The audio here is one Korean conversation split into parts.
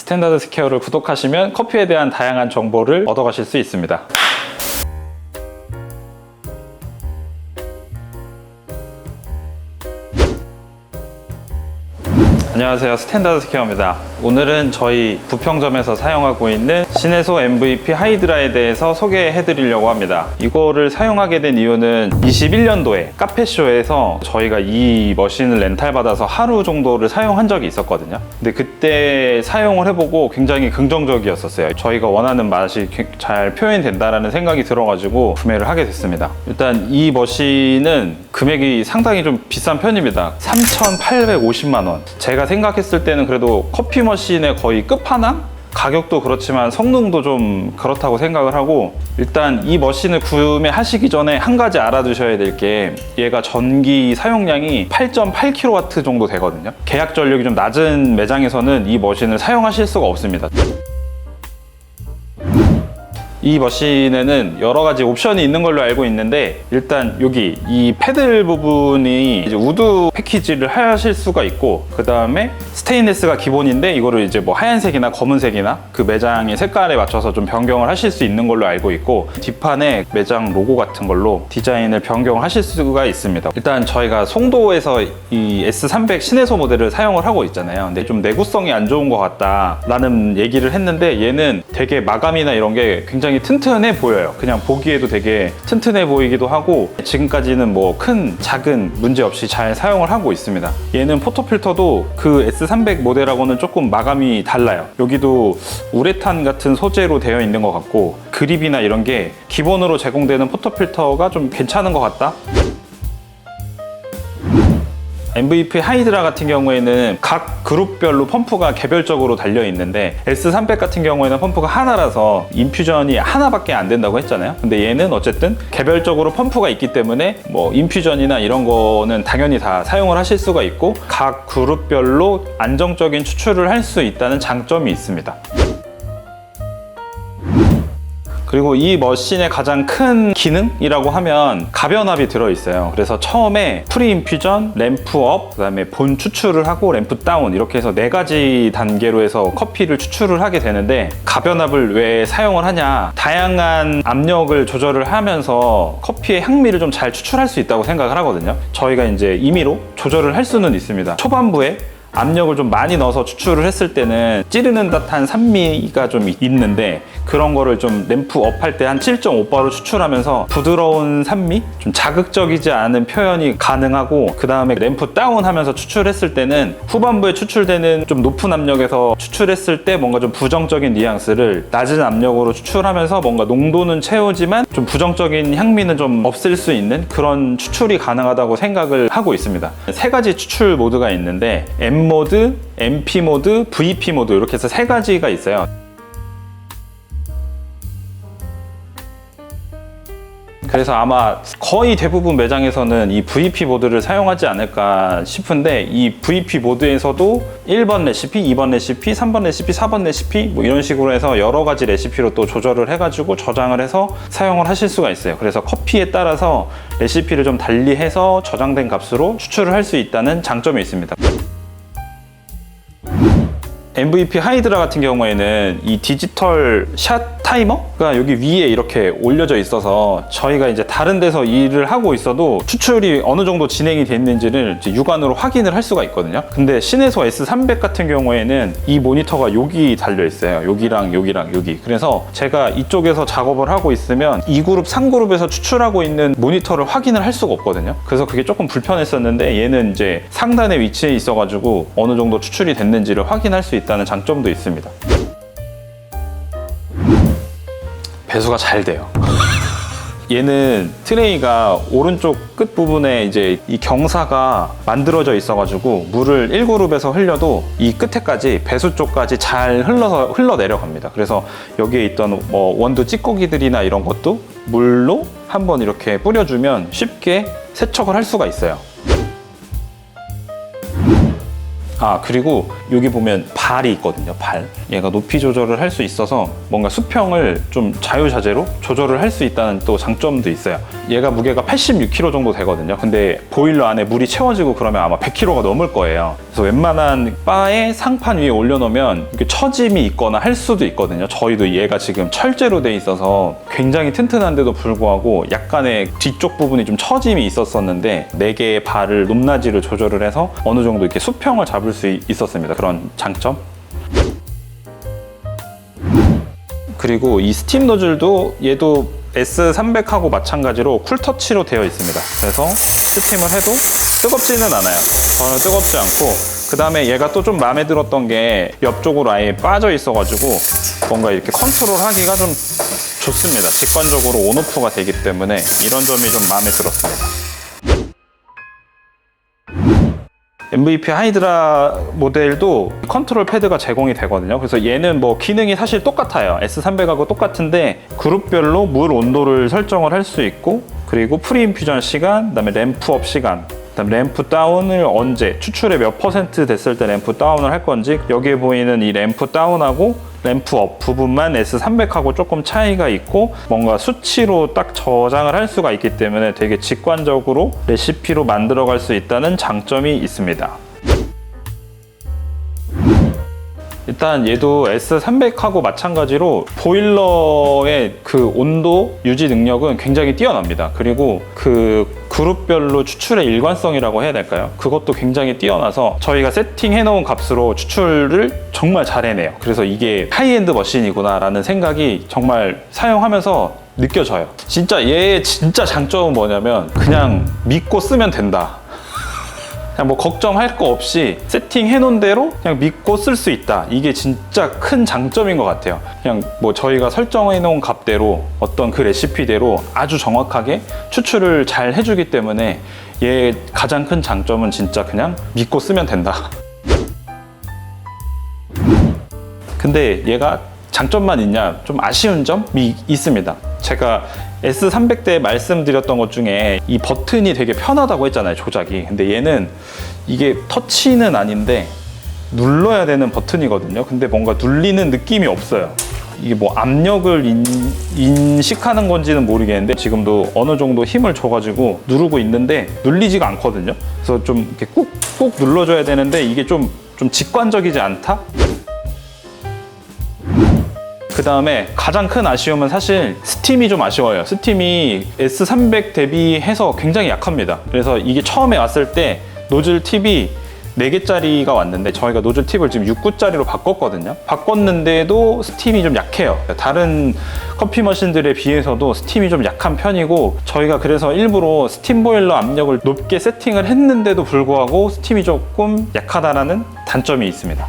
스탠다드 스퀘어를 구독하시면 커피에 대한 다양한 정보를 얻어가실 수 있습니다. 안녕하세요, 스탠다드 스퀘어입니다. 오늘은 저희 부평점에서 사용하고 있는 시네소 MVP 하이드라에 대해서 소개해 드리려고 합니다. 이거를 사용하게 된 이유는 21년도에 카페쇼에서 저희가 이 머신을 렌탈 받아서 하루 정도를 사용한 적이 있었거든요. 근데 그때 사용을 해보고 굉장히 긍정적이었었어요. 저희가 원하는 맛이 잘 표현된다라는 생각이 들어가지고 구매를 하게 됐습니다. 일단 이 머신은 금액이 상당히 좀 비싼 편입니다. 3,850만 원. 제가 생각했을 때는 그래도 커피 머신의 거의 끝판왕? 가격도 그렇지만 성능도 좀 그렇다고 생각을 하고, 일단 이 머신을 구매하시기 전에 한 가지 알아두셔야 될 게 얘가 전기 사용량이 8.8kW 정도 되거든요. 계약 전력이 좀 낮은 매장에서는 이 머신을 사용하실 수가 없습니다. 이 머신에는 여러 가지 옵션이 있는 걸로 알고 있는데, 일단 여기 이 패들 부분이 이제 우드 패키지를 하실 수가 있고, 그 다음에 스테인리스가 기본인데 이거를 이제 뭐 하얀색이나 검은색이나 그 매장의 색깔에 맞춰서 좀 변경을 하실 수 있는 걸로 알고 있고, 뒷판에 매장 로고 같은 걸로 디자인을 변경을 하실 수가 있습니다. 일단 저희가 송도에서 이 S300 시네소 모델을 사용을 하고 있잖아요. 근데 좀 내구성이 안 좋은 것 같다 라는 얘기를 했는데, 얘는 되게 마감이나 이런 게 굉장히 튼튼해 보여요. 그냥 보기에도 되게 튼튼해 보이기도 하고, 지금까지는 뭐 큰 작은 문제 없이 잘 사용을 하고 있습니다. 얘는 포토필터도 그 S300 모델하고는 조금 마감이 달라요. 여기도 우레탄 같은 소재로 되어 있는 것 같고, 그립이나 이런 게 기본으로 제공되는 포토필터가 좀 괜찮은 것 같다? MVP 하이드라 같은 경우에는 각 그룹별로 펌프가 개별적으로 달려 있는데, S300 같은 경우에는 펌프가 하나라서 인퓨전이 하나밖에 안 된다고 했잖아요. 근데 얘는 어쨌든 개별적으로 펌프가 있기 때문에 뭐 인퓨전이나 이런 거는 당연히 다 사용을 하실 수가 있고, 각 그룹별로 안정적인 추출을 할 수 있다는 장점이 있습니다. 그리고 이 머신의 가장 큰 기능이라고 하면 가변압이 들어있어요. 그래서 처음에 프리인퓨전, 램프업, 그 다음에 본 추출을 하고 램프 다운, 이렇게 해서 4가지 단계로 해서 커피를 추출을 하게 되는데, 가변압을 왜 사용을 하냐, 다양한 압력을 조절을 하면서 커피의 향미를 좀 잘 추출할 수 있다고 생각을 하거든요. 저희가 이제 임의로 조절을 할 수는 있습니다. 초반부에 압력을 좀 많이 넣어서 추출을 했을 때는 찌르는 듯한 산미가 좀 있는데, 그런 거를 좀 램프업 할 때 한 7.5바로 추출하면서 부드러운 산미? 좀 자극적이지 않은 표현이 가능하고, 그 다음에 램프 다운 하면서 추출했을 때는 후반부에 추출되는 좀 높은 압력에서 추출했을 때 뭔가 좀 부정적인 뉘앙스를 낮은 압력으로 추출하면서 뭔가 농도는 채우지만 좀 부정적인 향미는 좀 없앨 수 있는 그런 추출이 가능하다고 생각을 하고 있습니다. 3가지 추출 모드가 있는데 M 모드, MP 모드, VP 모드, 이렇게 해서 3가지가 있어요. 그래서 아마 거의 대부분 매장에서는 이 VP 모드를 사용하지 않을까 싶은데, 이 VP 모드에서도 1번 레시피, 2번 레시피, 3번 레시피, 4번 레시피 뭐 이런 식으로 해서 여러 가지 레시피로 또 조절을 해가지고 저장을 해서 사용을 하실 수가 있어요. 그래서 커피에 따라서 레시피를 좀 달리해서 저장된 값으로 추출을 할 수 있다는 장점이 있습니다. MVP 하이드라 같은 경우에는 이 디지털 샷 타이머가 여기 위에 이렇게 올려져 있어서, 저희가 이제 다른 데서 일을 하고 있어도 추출이 어느 정도 진행이 됐는지를 이제 육안으로 확인을 할 수가 있거든요. 근데 시네소 S300 같은 경우에는 이 모니터가 여기 달려 있어요. 여기랑 여기랑 여기. 그래서 제가 이쪽에서 작업을 하고 있으면 2그룹, 3그룹에서 추출하고 있는 모니터를 확인을 할 수가 없거든요. 그래서 그게 조금 불편했었는데, 얘는 이제 상단에 위치해 있어가지고 어느 정도 추출이 됐는지를 확인할 수 있다는 장점도 있습니다. 배수가 잘 돼요. 얘는 트레이가 오른쪽 끝 부분에 이제 이 경사가 만들어져 있어가지고 물을 1그룹에서 흘려도 이 끝에까지, 배수 쪽까지 잘 흘러 내려갑니다. 그래서 여기에 있던 뭐 원두 찌꺼기들이나 이런 것도 물로 한번 이렇게 뿌려주면 쉽게 세척을 할 수가 있어요. 그리고 여기 보면 발이 있거든요. 발. 얘가 높이 조절을 할 수 있어서 뭔가 수평을 좀 자유자재로 조절을 할 수 있다는 또 장점도 있어요. 얘가 무게가 86kg 정도 되거든요. 근데 보일러 안에 물이 채워지고 그러면 아마 100kg가 넘을 거예요. 그래서 웬만한 바에 상판 위에 올려놓으면 이게 처짐이 있거나 할 수도 있거든요. 저희도 얘가 지금 철제로 돼 있어서 굉장히 튼튼한데도 불구하고 약간의 뒤쪽 부분이 좀 처짐이 있었었는데 4개의 발을 높낮이를 조절을 해서 어느 정도 이렇게 수평을 잡을 수 있었습니다. 그런 장점. 그리고 이 스팀 노즐도 얘도 S300하고 마찬가지로 쿨터치로 되어 있습니다. 그래서 스팀을 해도 뜨겁지는 않아요. 전혀 뜨겁지 않고, 그 다음에 얘가 또 좀 마음에 들었던 게 옆쪽으로 아예 빠져 있어가지고 뭔가 이렇게 컨트롤 하기가 좀 좋습니다. 직관적으로 온오프가 되기 때문에 이런 점이 좀 마음에 들었습니다. MVP 하이드라 모델도 컨트롤 패드가 제공이 되거든요. 그래서 얘는 뭐 기능이 사실 똑같아요. S300하고 똑같은데 그룹별로 물 온도를 설정을 할 수 있고, 그리고 프리인퓨전 시간, 그다음에 램프업 시간, 그다음에 램프 다운을 언제, 추출의 몇 % 됐을 때 램프 다운을 할 건지, 여기에 보이는 이 램프 다운하고 램프업 부분만 S300하고 조금 차이가 있고 뭔가 수치로 딱 저장을 할 수가 있기 때문에 되게 직관적으로 레시피로 만들어갈 수 있다는 장점이 있습니다. 일단 얘도 S300하고 마찬가지로 보일러의 그 온도 유지 능력은 굉장히 뛰어납니다. 그리고 그 그룹별로 추출의 일관성이라고 해야 될까요? 그것도 굉장히 뛰어나서 저희가 세팅해 놓은 값으로 추출을 정말 잘 해내요. 그래서 이게 하이엔드 머신이구나 라는 생각이 정말 사용하면서 느껴져요. 진짜 얘의 진짜 장점은 뭐냐면 그냥 믿고 쓰면 된다. 그냥 뭐 걱정할 거 없이 세팅해 놓은 대로 그냥 믿고 쓸 수 있다. 이게 진짜 큰 장점인 것 같아요. 그냥 뭐 저희가 설정해 놓은 값대로 어떤 그 레시피대로 아주 정확하게 추출을 잘 해주기 때문에 얘의 가장 큰 장점은 진짜 그냥 믿고 쓰면 된다. 근데 얘가 장점만 있냐? 좀 아쉬운 점이 있습니다. 제가 S300대 말씀드렸던 것 중에 이 버튼이 되게 편하다고 했잖아요, 조작이. 근데 얘는 이게 터치는 아닌데 눌러야 되는 버튼이거든요. 근데 뭔가 눌리는 느낌이 없어요. 이게 뭐 압력을 인식하는 건지는 모르겠는데 지금도 어느 정도 힘을 줘가지고 누르고 있는데 눌리지가 않거든요. 그래서 좀 이렇게 꾹꾹 눌러줘야 되는데 이게 좀 직관적이지 않다? 그 다음에 가장 큰 아쉬움은 사실 스팀이 좀 아쉬워요. 스팀이 S300 대비해서 굉장히 약합니다. 그래서 이게 처음에 왔을 때 노즐 팁이 4개짜리가 왔는데 저희가 노즐 팁을 지금 6구짜리로 바꿨거든요. 바꿨는데도 스팀이 좀 약해요. 다른 커피 머신들에 비해서도 스팀이 좀 약한 편이고, 저희가 그래서 일부러 스팀 보일러 압력을 높게 세팅을 했는데도 불구하고 스팀이 조금 약하다라는 단점이 있습니다.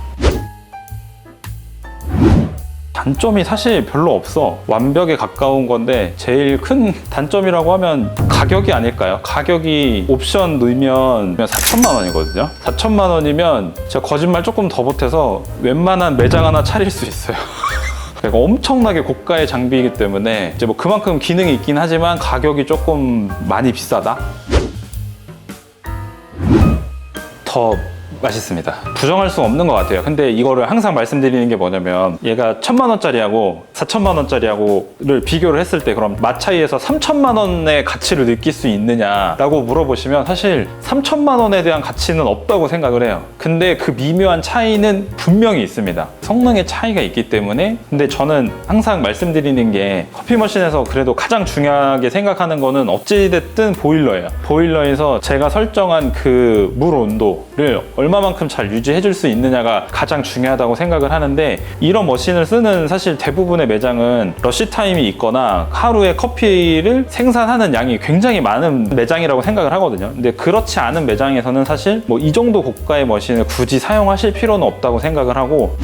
단점이 사실 별로 없어. 완벽에 가까운 건데 제일 큰 단점이라고 하면 가격이 아닐까요? 가격이 옵션 넣으면 4천만 원이거든요. 4천만 원이면 제가 거짓말 조금 더 보태서 웬만한 매장 하나 차릴 수 있어요. 그러니까 엄청나게 고가의 장비이기 때문에 이제 뭐 그만큼 기능이 있긴 하지만 가격이 조금 많이 비싸다? 더 맛있습니다. 부정할 수 없는 것 같아요. 근데 이거를 항상 말씀드리는 게 뭐냐면 얘가 1,000만 원짜리하고 4천만 원짜리하고를 비교를 했을 때 그럼 맛 차이에서 3천만 원의 가치를 느낄 수 있느냐라고 물어보시면 사실 3천만 원에 대한 가치는 없다고 생각을 해요. 근데 그 미묘한 차이는 분명히 있습니다. 성능의 차이가 있기 때문에. 근데 저는 항상 말씀드리는 게 커피 머신에서 그래도 가장 중요하게 생각하는 거는 어찌됐든 보일러예요. 보일러에서 제가 설정한 그 물 온도를 얼마만큼 잘 유지해 줄 수 있느냐가 가장 중요하다고 생각을 하는데, 이런 머신을 쓰는 사실 대부분의 매장은 러쉬 타임이 있거나 하루에 커피를 생산하는 양이 굉장히 많은 매장이라고 생각을 하거든요. 근데 그렇지 않은 매장에서는 사실 뭐 이 정도 고가의 머신을 굳이 사용하실 필요는 없다고 생각을 하고,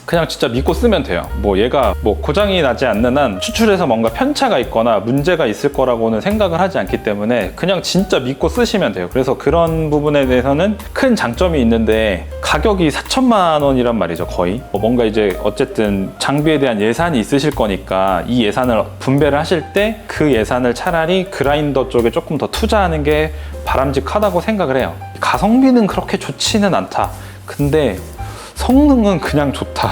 그냥 진짜 믿고 쓰면 돼요. 뭐 얘가 뭐 고장이 나지 않는 한 추출해서 뭔가 편차가 있거나 문제가 있을 거라고는 생각을 하지 않기 때문에 그냥 진짜 믿고 쓰시면 돼요. 그래서 그런 부분에 대해서는 큰 장점이 있는데 가격이 4천만 원이란 말이죠, 거의. 뭔가 이제 어쨌든 장비에 대한 예산이 있으실 거니까 이 예산을 분배를 하실 때 그 예산을 차라리 그라인더 쪽에 조금 더 투자하는 게 바람직하다고 생각을 해요. 가성비는 그렇게 좋지는 않다. 근데 성능은 그냥 좋다.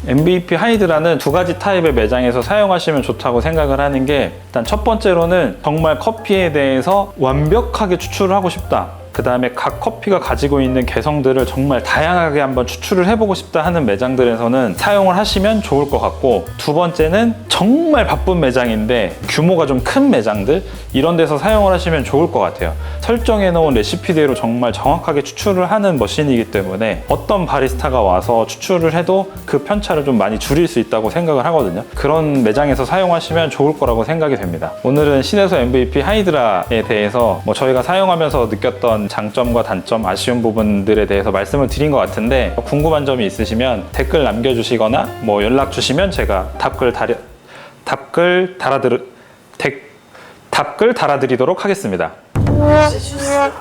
MVP 하이드라는 두 가지 타입의 매장에서 사용하시면 좋다고 생각을 하는 게, 일단 첫 번째로는 정말 커피에 대해서 완벽하게 추출을 하고 싶다. 그 다음에 각 커피가 가지고 있는 개성들을 정말 다양하게 한번 추출을 해보고 싶다 하는 매장들에서는 사용을 하시면 좋을 것 같고, 두 번째는 정말 바쁜 매장인데 규모가 좀 큰 매장들, 이런 데서 사용을 하시면 좋을 것 같아요. 설정해 놓은 레시피대로 정말 정확하게 추출을 하는 머신이기 때문에 어떤 바리스타가 와서 추출을 해도 그 편차를 좀 많이 줄일 수 있다고 생각을 하거든요. 그런 매장에서 사용하시면 좋을 거라고 생각이 됩니다. 오늘은 신혜소 MVP 하이드라에 대해서 저희가 사용하면서 느꼈던 장점과 단점, 아쉬운 부분들에 대해서 말씀을 드린 것 같은데, 궁금한 점이 있으시면 댓글 남겨주시거나 연락 주시면 제가 답글 달아드리도록 하겠습니다. 진짜